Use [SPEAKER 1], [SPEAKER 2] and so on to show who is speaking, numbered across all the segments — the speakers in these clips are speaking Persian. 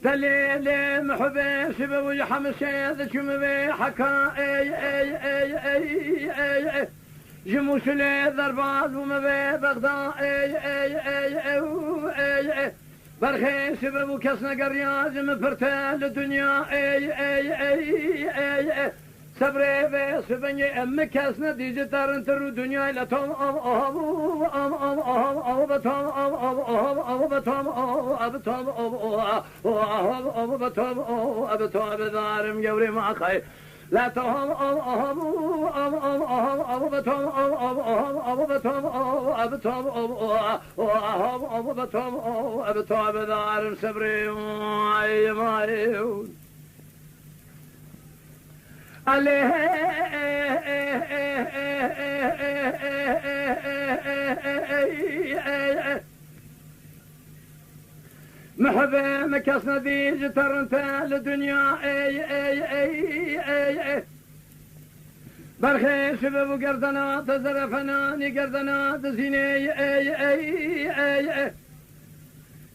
[SPEAKER 1] دليل محبي سبب يحمسي ذكم بي حكا جموس لي ضربات ومبي بغداد برخي سبب كسنا قرياز مفرتال الدنيا صبري بي سبني ام كسنا ديجي تارن ترو دنيا لتوم بتوم دارم جوري ما خي لا تهم بتوم دارم صبري ما عليه محبة مكسنا ديج ترنتا للدنيا برخي شباب قردنا تزرفنا نقردنا تزيني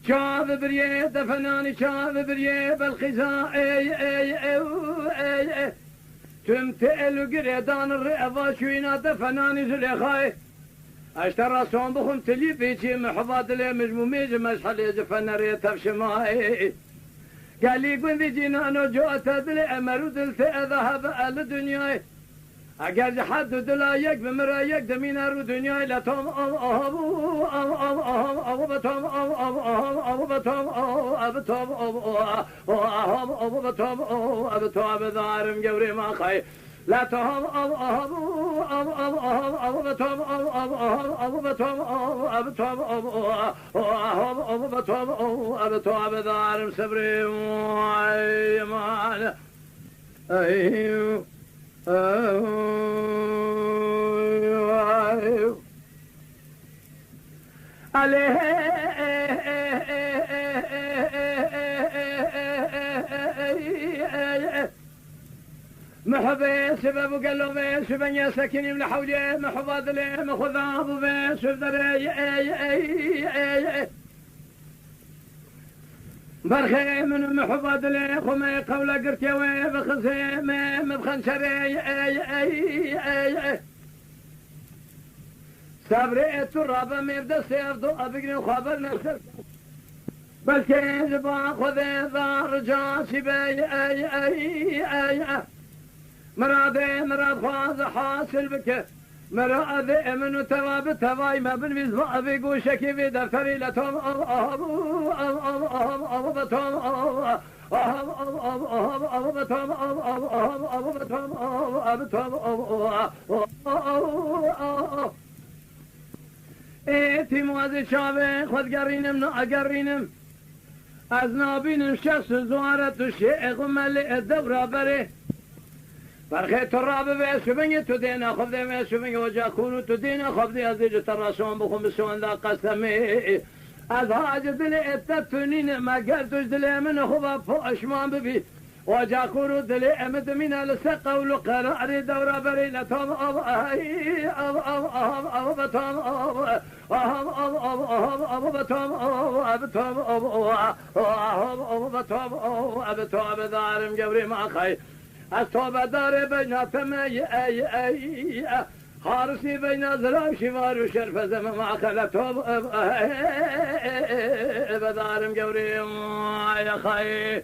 [SPEAKER 1] شاب بريه دفناني شاب بريه بالخزاء تمتئل قريدان الرئضة شوينا دفناني زليخاي اشترى صون بخم تلي بيتي محفظ لي مجمومي جمشحل يجفن ريتها بشماي قال لي قن ذي جنانو جوات دلي امرو دلت ذهب ال دنياي اقل حد دلايك بمرايك دمينا رو دنياي لتوم بتوم دارم جوري ما خي لا تهم بتوم دارم صبري ما ايوه عليه محبي سبب قلبي سبني سكني من حولي محفظ لي مخذاب بي سبدري برخي من محفظ لي خمي قول قرتي وبخزي مبخنشري صبري التراب مبدا سيفضو ابقني خبر نفسك بل كيف باخذ ذا رجاسي بي مراد خواز حاصل بك مراد من تواب تواي ما بالمزبع بيقوشك في دفتري لتوم ايتي موازي شابه خود قرينم نقرينم از نابينم شخص زوارت الشيخ وملئ الدورة بري برخي تراب بيس بني تدينا خبدي بيس بني وجا كونو تدينا خبدي ازيج تراسون بخم بسوان ذا قسمي از هاج دلي اتتنين ما قلتوش دلي من خبا فوشمان ببي وجا كونو دلي امد من السقا ولقراري دورا بري لتوم بتوم دارم جبري ما خي التوبة داري بين تمي حارسي بين زلام شمار وشرف زمن ما خلتهم بدارم جوري يا خي